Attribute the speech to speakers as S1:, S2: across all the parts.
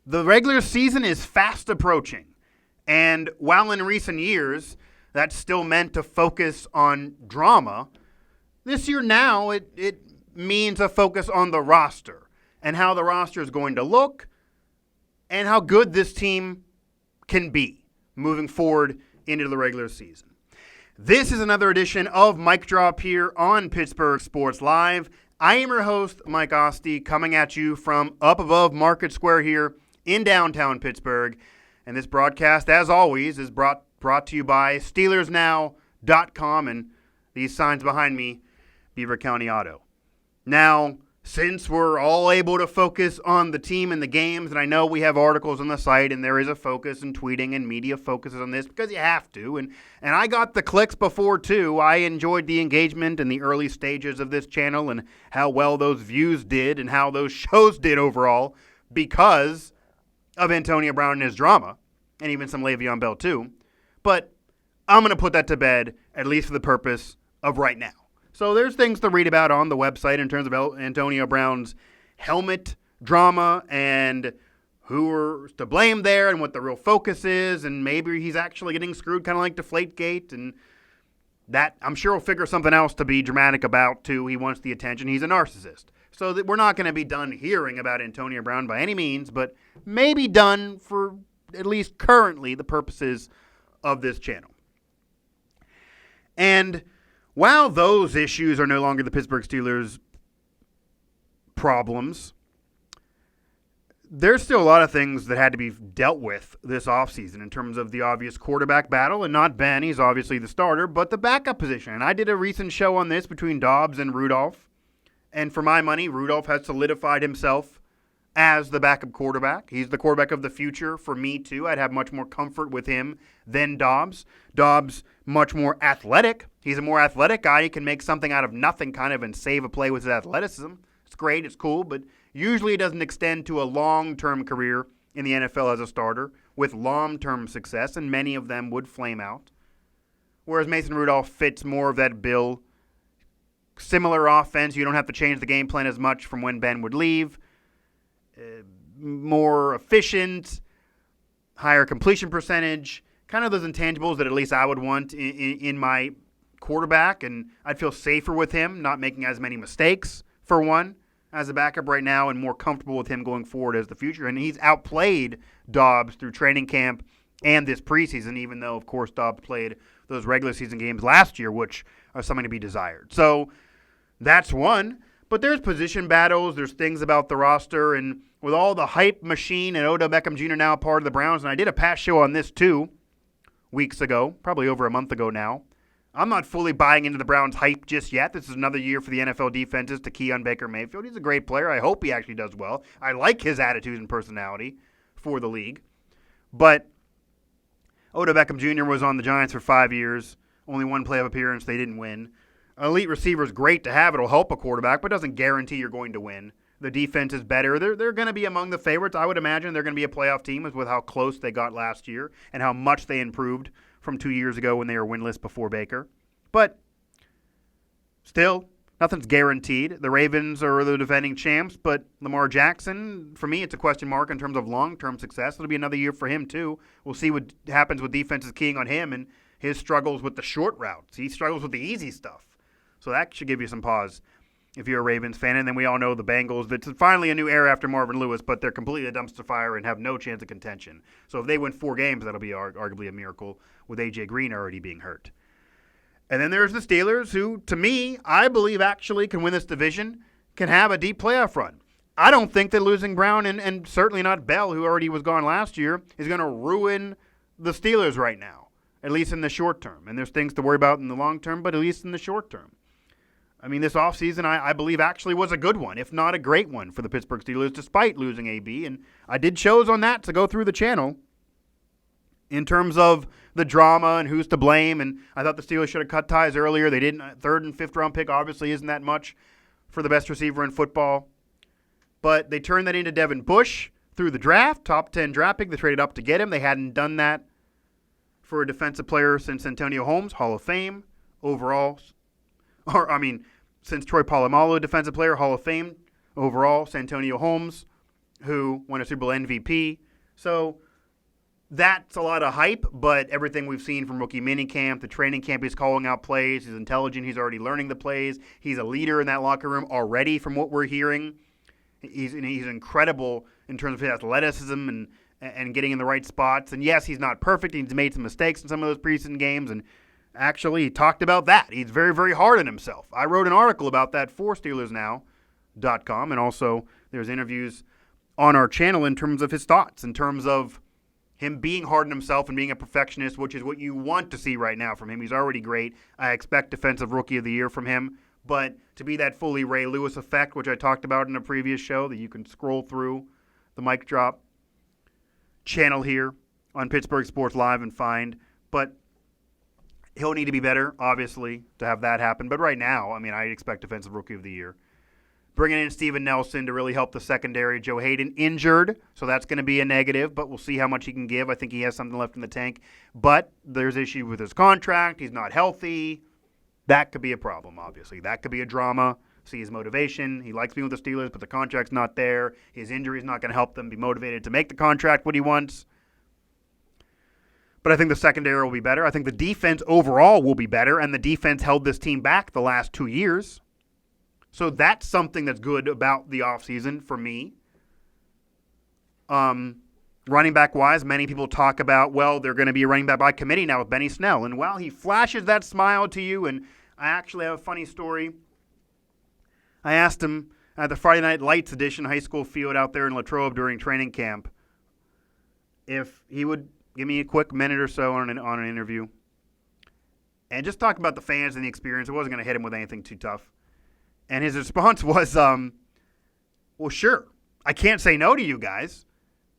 S1: The regular season is fast approaching. And while in recent years, that's still meant to focus on drama, this year now it means a focus on the roster and how the roster is going to look and how good this team can be moving forward into the regular season. This is another edition of Mic Drop here on Pittsburgh Sports Live. I am your host, Mike Asti, coming at you from up above Market Square here in downtown Pittsburgh. And this broadcast, as always, is brought to you by SteelersNow.com and these signs behind me, Beaver County Auto. Now, since we're all able to focus on the team and the games, and I know we have articles on the site, and there is a focus in tweeting and media focuses on this because you have to, and I got the clicks before too. I enjoyed the engagement in the early stages of this channel and how well those views did and how those shows did overall because of Antonio Brown and his drama, and even some Le'Veon Bell too. But I'm going to put that to bed, at least for the purpose of right now. So there's things to read about on the website in terms of Antonio Brown's helmet drama and who are to blame there and what the real focus is, and maybe he's actually getting screwed kind of like Deflategate, and that I'm sure we'll figure something else to be dramatic about too. He wants the attention. He's a narcissist. So that we're not going to be done hearing about Antonio Brown by any means, but maybe done for at least currently the purposes of this channel. And while those issues are no longer the Pittsburgh Steelers' problems, there's still a lot of things that had to be dealt with this offseason in terms of the obvious quarterback battle, and not Ben, he's obviously the starter, but the backup position. And I did a recent show on this between Dobbs and Rudolph, and for my money, Rudolph has solidified himself as the backup quarterback. He's the quarterback of the future for me, too. I'd have much more comfort with him than Dobbs. Dobbs, much more athletic. He's a more athletic guy. He can make something out of nothing kind of and save a play with his athleticism. It's great. It's cool. But usually it doesn't extend to a long-term career in the NFL as a starter with long-term success, and many of them would flame out. Whereas Mason Rudolph fits more of that bill. Similar offense. You don't have to change the game plan as much from when Ben would leave. More efficient, higher completion percentage, kind of those intangibles that at least I would want in my quarterback, and I'd feel safer with him, not making as many mistakes, for one, as a backup right now, and more comfortable with him going forward as the future. And he's outplayed Dobbs through training camp and this preseason, even though, of course, Dobbs played those regular season games last year, which are something to be desired. So that's one. But there's position battles, there's things about the roster, and with all the hype machine and Odell Beckham Jr. now part of the Browns, and I did a past show on this 2 weeks ago, probably over a month ago now. I'm not fully buying into the Browns' hype just yet. This is another year for the NFL defenses to key on Baker Mayfield. He's a great player. I hope he actually does well. I like his attitude and personality for the league. But Odell Beckham Jr. was on the Giants for 5 years, only one playoff appearance. They didn't win. Elite receiver is great to have. It'll help a quarterback, but doesn't guarantee you're going to win. The defense is better. They're going to be among the favorites. I would imagine they're going to be a playoff team with how close they got last year and how much they improved from 2 years ago when they were winless before Baker. But still, nothing's guaranteed. The Ravens are the defending champs, but Lamar Jackson, for me, it's a question mark in terms of long-term success. It'll be another year for him, too. We'll see what happens with defenses keying on him and his struggles with the short routes. He struggles with the easy stuff. So that should give you some pause if you're a Ravens fan. And then we all know the Bengals. It's finally a new era after Marvin Lewis, but they're completely a dumpster fire and have no chance of contention. So if they win 4 games, that'll be arguably a miracle with A.J. Green already being hurt. And then there's the Steelers who, to me, I believe actually can win this division, can have a deep playoff run. I don't think that losing Brown and certainly not Bell, who already was gone last year, is going to ruin the Steelers right now, at least in the short term. And there's things to worry about in the long term, but at least in the short term. I mean, this offseason, I believe, actually was a good one, if not a great one for the Pittsburgh Steelers, despite losing AB. And I did shows on that to go through the channel in terms of the drama and who's to blame. And I thought the Steelers should have cut ties earlier. They didn't. 3rd and 5th round pick obviously isn't that much for the best receiver in football. But they turned that into Devin Bush through the draft, top 10 draft pick. They traded up to get him. They hadn't done that for a defensive player since Antonio Holmes, Hall of Fame overall. Since Troy Polamalu, defensive player, Hall of Fame overall, Santonio Holmes, who won a Super Bowl MVP. So that's a lot of hype, but everything we've seen from rookie minicamp, the training camp, he's calling out plays. He's intelligent. He's already learning the plays. He's a leader in that locker room already from what we're hearing. He's incredible in terms of his athleticism and getting in the right spots. And yes, he's not perfect. He's made some mistakes in some of those preseason games, and actually he talked about that. He's very, very hard on himself. I wrote an article about that for SteelersNow.com, and also there's interviews on our channel in terms of his thoughts, in terms of him being hard on himself and being a perfectionist, which is what you want to see right now from him. He's already great. I expect Defensive Rookie of the Year from him. But to be that fully Ray Lewis effect, which I talked about in a previous show, that you can scroll through the Mic Drop channel here on Pittsburgh Sports Live and find. But he'll need to be better, obviously, to have that happen. But right now, I mean, I expect Defensive Rookie of the Year. Bringing in Steven Nelson to really help the secondary. Joe Hayden injured, so that's going to be a negative, but we'll see how much he can give. I think he has something left in the tank. But there's issue with his contract. He's not healthy. That could be a problem, obviously. That could be a drama. See his motivation. He likes being with the Steelers, but the contract's not there. His injury is not going to help them be motivated to make the contract what he wants. But I think the secondary will be better. I think the defense overall will be better, and the defense held this team back the last 2 years. So that's something that's good about the offseason for me. Running back-wise, many people talk about, well, they're going to be a running back by committee now with Benny Snell. And while he flashes that smile to you, and I actually have a funny story. I asked him at the Friday Night Lights edition high school field out there in Latrobe during training camp if he would give me a quick minute or so on an interview and just talk about the fans and the experience. I wasn't going to hit him with anything too tough. And his response was, well, sure. I can't say no to you guys.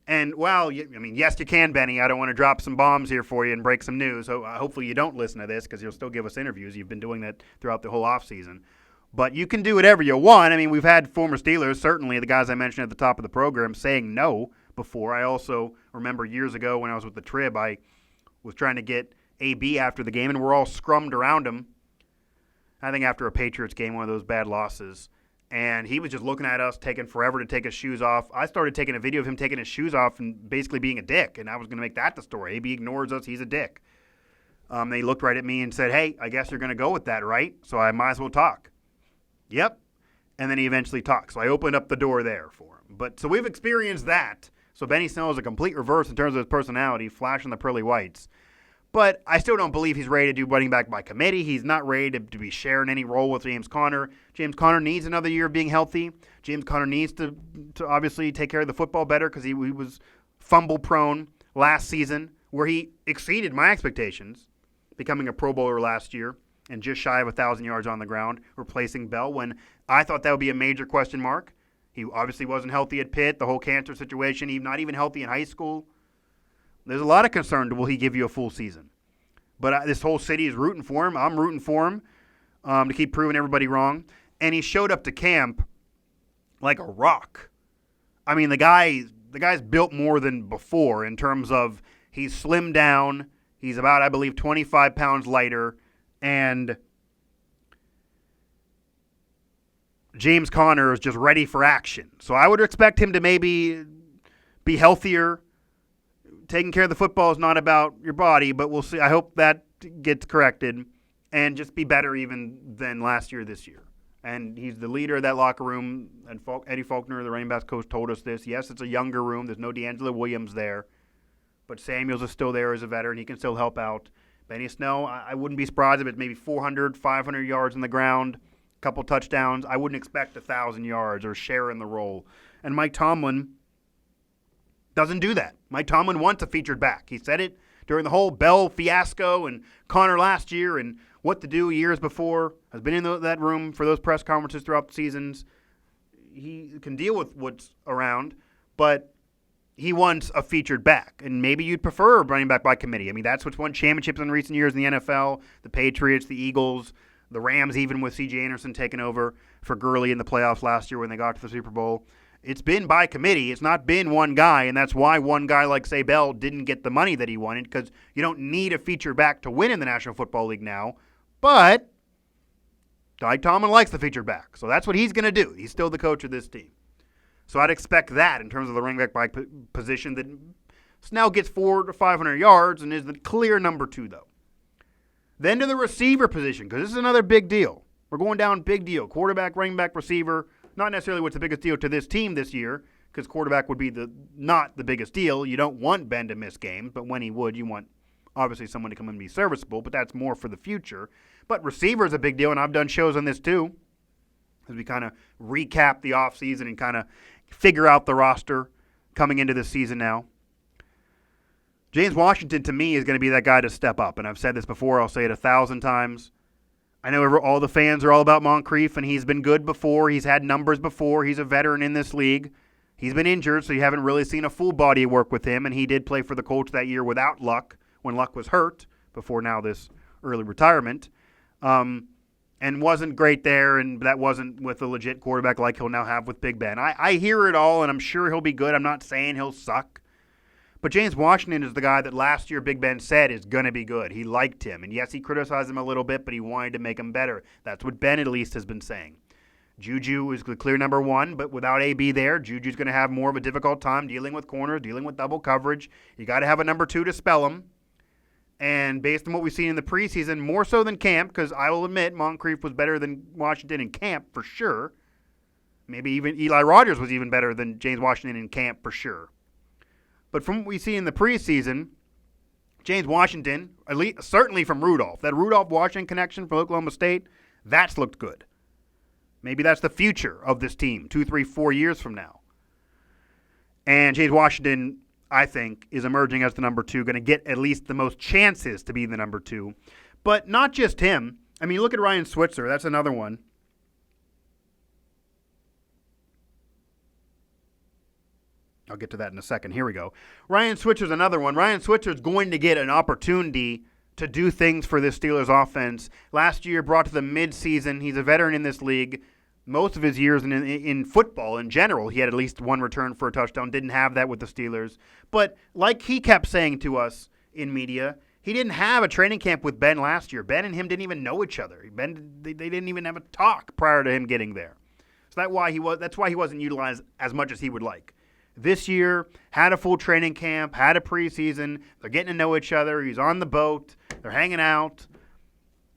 S1: And, well, yes, you can, Benny. I don't want to drop some bombs here for you and break some news. So hopefully you don't listen to this because you'll still give us interviews. You've been doing that throughout the whole offseason. But you can do whatever you want. I mean, we've had former Steelers, certainly the guys I mentioned at the top of the program, saying no before. I also remember years ago when I was with the Trib, I was trying to get AB after the game, and we're all scrummed around him. I think after a Patriots game, one of those bad losses. And he was just looking at us, taking forever to take his shoes off. I started taking a video of him taking his shoes off and basically being a dick. And I was going to make that the story. AB ignores us. He's a dick. They looked right at me and said, hey, I guess you're going to go with that, right? So I might as well talk. Yep. And then he eventually talked. So I opened up the door there for him. But so we've experienced that. So Benny Snell is a complete reverse in terms of his personality, flashing the pearly whites. But I still don't believe he's ready to do running back by committee. He's not ready to be sharing any role with James Conner. James Conner needs another year of being healthy. James Conner needs to obviously take care of the football better because he was fumble-prone last season where he exceeded my expectations, becoming a Pro Bowler last year and just shy of 1,000 yards on the ground, replacing Bell when I thought that would be a major question mark. He obviously wasn't healthy at Pitt, the whole cancer situation, not even healthy in high school. There's a lot of concern. Will he give you a full season? But this whole city is rooting for him. I'm rooting for him to keep proving everybody wrong. And he showed up to camp like a rock. I mean, the guy's built more than before in terms of he's slimmed down. He's about, I believe, 25 pounds lighter. And James Conner is just ready for action. So I would expect him to maybe be healthier. Taking care of the football is not about your body, but we'll see. I hope that gets corrected and just be better even than last year this year. And he's the leader of that locker room. And Eddie Faulkner, the running backs coach, told us this. Yes, it's a younger room. There's no D'Angelo Williams there. But Samuels is still there as a veteran. He can still help out. Benny Snell, I wouldn't be surprised if it's maybe 400, 500 yards on the ground, a couple touchdowns. I wouldn't expect 1,000 yards or share in the role. And Mike Tomlin doesn't do that. Mike Tomlin wants a featured back. He said it during the whole Bell fiasco and Connor last year and what to do years before. Has been in that room for those press conferences throughout the seasons. He can deal with what's around, but he wants a featured back. And maybe you'd prefer a running back by committee. I mean, that's what's won championships in recent years in the NFL. The Patriots, the Eagles, the Rams, even with C.J. Anderson taking over for Gurley in the playoffs last year when they got to the Super Bowl. It's been by committee. It's not been one guy, and that's why one guy like, say, Bell didn't get the money that he wanted, because you don't need a feature back to win in the National Football League now. But Mike Tomlin likes the featured back, so that's what he's going to do. He's still the coach of this team. So I'd expect that in terms of the running back position, that Snell gets 400 to 500 yards and is the clear number 2, though. Then to the receiver position, because this is another big deal. We're going down big deal. Quarterback, running back, receiver. Not necessarily what's the biggest deal to this team this year, because quarterback would be not the biggest deal. You don't want Ben to miss games, but when he would, you want obviously someone to come in and be serviceable, but that's more for the future. But receiver is a big deal, and I've done shows on this too, as we kind of recap the offseason and kind of figure out the roster coming into this season now. James Washington, to me, is going to be that guy to step up, and I've said this before. I'll say it 1,000 times. I know all the fans are all about Moncrief, and he's been good before. He's had numbers before. He's a veteran in this league. He's been injured, so you haven't really seen a full body of work with him, and he did play for the Colts that year without Luck, when Luck was hurt, before now this early retirement, and wasn't great there, and that wasn't with a legit quarterback like he'll now have with Big Ben. I hear it all, and I'm sure he'll be good. I'm not saying he'll suck. But James Washington is the guy that last year Big Ben said is going to be good. He liked him. And yes, he criticized him a little bit, but he wanted to make him better. That's what Ben at least has been saying. Juju is the clear number 1, but without AB there, Juju's going to have more of a difficult time dealing with corners, dealing with double coverage. You got to have a number 2 to spell him. And based on what we've seen in the preseason, more so than camp, because I will admit Moncrief was better than Washington in camp for sure. Maybe even Eli Rogers was even better than James Washington in camp for sure. But from what we see in the preseason, James Washington, at least, certainly from Rudolph, that Rudolph-Washington connection from Oklahoma State, that's looked good. Maybe that's the future of this team 2, 3, 4 years from now. And James Washington, I think, is emerging as the number 2, going to get at least the most chances to be the number 2. But not just him. I mean, look at Ryan Switzer. That's another one. I'll get to that in a second. Here we go. Ryan Switzer's another one. Ryan Switzer's going to get an opportunity to do things for this Steelers offense. Last year brought to the midseason. He's a veteran in this league. Most of his years in football in general, he had at least 1 return for a touchdown. Didn't have that with the Steelers. But like he kept saying to us in media, he didn't have a training camp with Ben last year. Ben and him didn't even know each other. They didn't even have a talk prior to him getting there. So that's why he wasn't utilized as much as he would like. This year, had a full training camp, had a preseason. They're getting to know each other. He's on the boat. They're hanging out.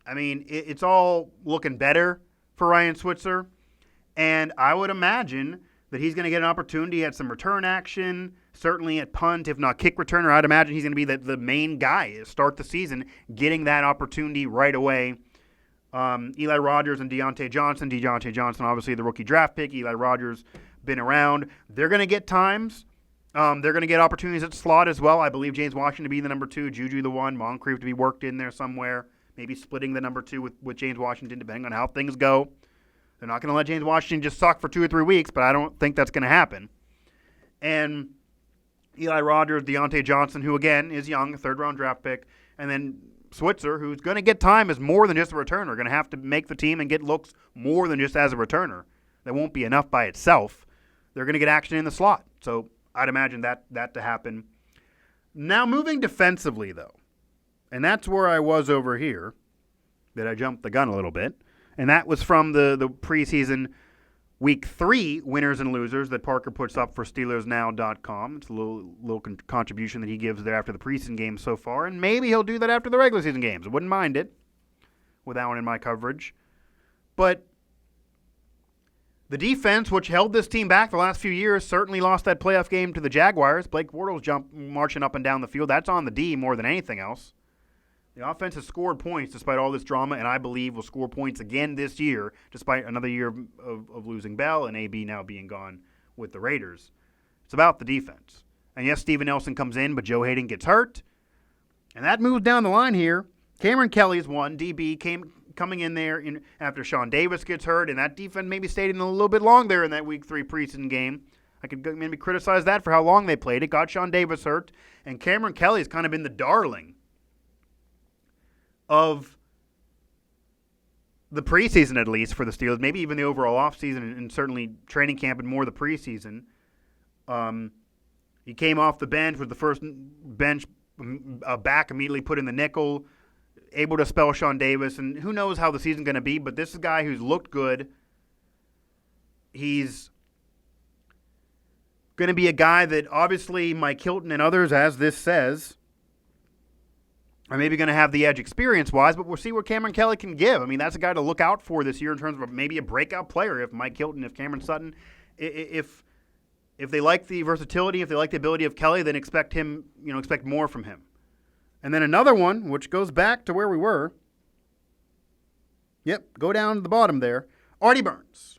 S1: I mean, it's all looking better for Ryan Switzer. And I would imagine that he's going to get an opportunity at some return action, certainly at punt, if not kick returner. I'd imagine he's going to be the main guy to start the season, getting that opportunity right away. Eli Rogers and Deontay Johnson. Deontay Johnson, obviously the rookie draft pick. Eli Rogers been around. They're going to get times. They're going to get opportunities at slot as well. I believe James Washington to be the number 2, Juju the 1, Moncrief to be worked in there somewhere, maybe splitting the number 2 with James Washington, depending on how things go. They're not going to let James Washington just suck for 2 or 3 weeks, but I don't think that's going to happen. And Eli Rogers, Deontay Johnson, who again is young, a 3rd-round draft pick, and then Switzer, who's going to get time as more than just a returner, going to have to make the team and get looks more than just as a returner. That won't be enough by itself. They're going to get action in the slot. So I'd imagine that to happen. Now moving defensively, though, and that's where I was over here, that I jumped the gun a little bit, and that was from the preseason Week 3 winners and losers that Parker puts up for SteelersNow.com. It's a little contribution that he gives there after the preseason games so far, and maybe he'll do that after the regular season games. I wouldn't mind it with that one in my coverage. But the defense, which held this team back the last few years, certainly lost that playoff game to the Jaguars. Blake Bortles marching up and down the field. That's on the D more than anything else. The offense has scored points despite all this drama, and I believe will score points again this year, despite another year of losing Bell and AB now being gone with the Raiders. It's about the defense. And yes, Steven Nelson comes in, but Joe Hayden gets hurt. And that moves down the line here. Cameron Kelly's one. DB coming in there after Sean Davis gets hurt, and that defense maybe stayed in a little bit long there in that Week 3 preseason game. I could maybe criticize that for how long they played. It got Sean Davis hurt, and Cameron Kelly's kind of been the darling of the preseason, at least, for the Steelers, maybe even the overall offseason and certainly training camp and more the preseason. He came off the bench, was the first bench back, immediately put in the nickel, able to spell Sean Davis, and who knows how the season's going to be, but this is a guy who's looked good. He's Going to be a guy that obviously Mike Hilton and others, as this says, are maybe going to have the edge experience-wise, but we'll see what Cameron Kelly can give. I mean, that's a guy to look out for this year in terms of maybe a breakout player if Mike Hilton, if Cameron Sutton, if they like the versatility, if they like the ability of Kelly, then expect more from him. And then another one, which goes back to where we were. Yep, go down to the bottom there. Artie Burns.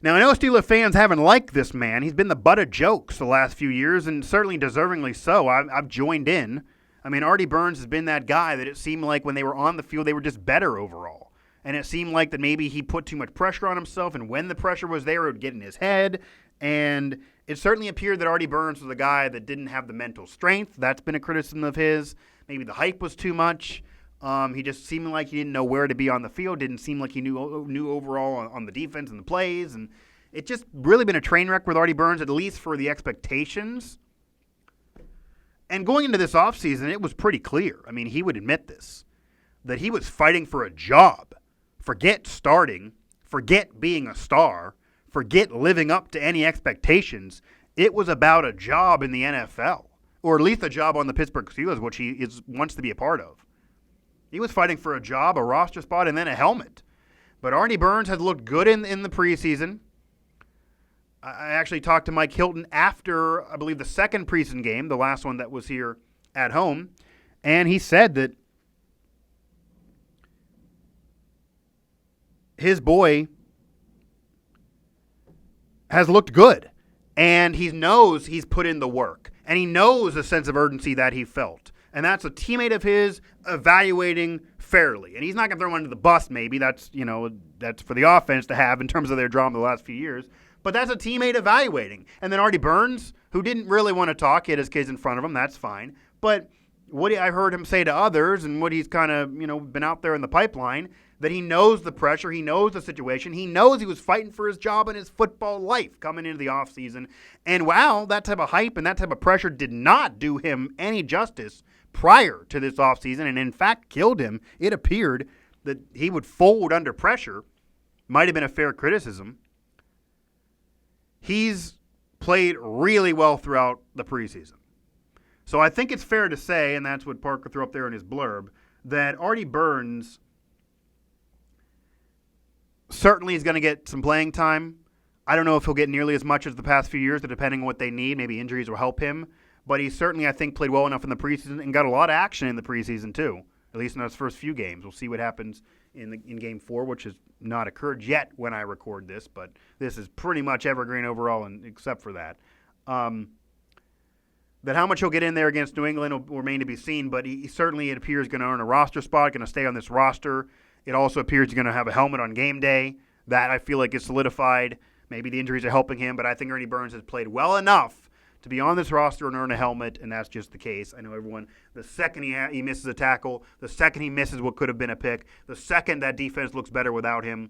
S1: Now, I know Steelers fans haven't liked this man. He's been the butt of jokes the last few years, and certainly deservingly so. I've joined in. I mean, Artie Burns has been that guy that it seemed like when they were on the field, they were just better overall. And it seemed like that maybe he put too much pressure on himself, and when the pressure was there, it would get in his head. And it certainly appeared that Artie Burns was a guy that didn't have the mental strength. That's been a criticism of his. Maybe the hype was too much. He just seemed like he didn't know where to be on the field. Didn't seem like he knew overall on the defense and the plays. And it's just really been a train wreck with Artie Burns, at least for the expectations. And going into this offseason, it was pretty clear. I mean, he would admit this, that he was fighting for a job. Forget starting. Forget being a star. Forget living up to any expectations. It was about a job in the NFL, or at least a job on the Pittsburgh Steelers, which he wants to be a part of. He was fighting for a job, a roster spot, and then a helmet. But Artie Burns has looked good in the preseason. I actually talked to Mike Hilton after, I believe, the second preseason game, the last one that was here at home, and he said that his boy has looked good, and he knows he's put in the work, and he knows the sense of urgency that he felt. And that's a teammate of his evaluating fairly. And he's not going to throw him under the bus, maybe. That's for the offense to have in terms of their drama the last few years. But that's a teammate evaluating. And then Artie Burns, who didn't really want to talk, he had his kids in front of him. That's fine. But what I heard him say to others and what he's kind of, been out there in the pipeline, that he knows the pressure, he knows the situation, he knows he was fighting for his job in his football life coming into the offseason. And wow, that type of hype and that type of pressure did not do him any justice prior to this offseason, and in fact killed him. It appeared that he would fold under pressure. Might have been a fair criticism. He's played really well throughout the preseason. So I think it's fair to say, and that's what Parker threw up there in his blurb, that Artie Burns certainly is going to get some playing time. I don't know if he'll get nearly as much as the past few years, depending on what they need. Maybe injuries will help him. But he certainly, I think, played well enough in the preseason and got a lot of action in the preseason, too, at least in those first few games. We'll see what happens in Game 4, which has not occurred yet when I record this, but this is pretty much evergreen overall, except for that. That how much he'll get in there against New England will remain to be seen, but he certainly, it appears, going to earn a roster spot, going to stay on this roster. It also appears he's going to have a helmet on game day. That, I feel like, is solidified. Maybe the injuries are helping him, but I think Artie Burns has played well enough to be on this roster and earn a helmet, and that's just the case. I know everyone, the second he misses a tackle, the second he misses what could have been a pick, the second that defense looks better without him,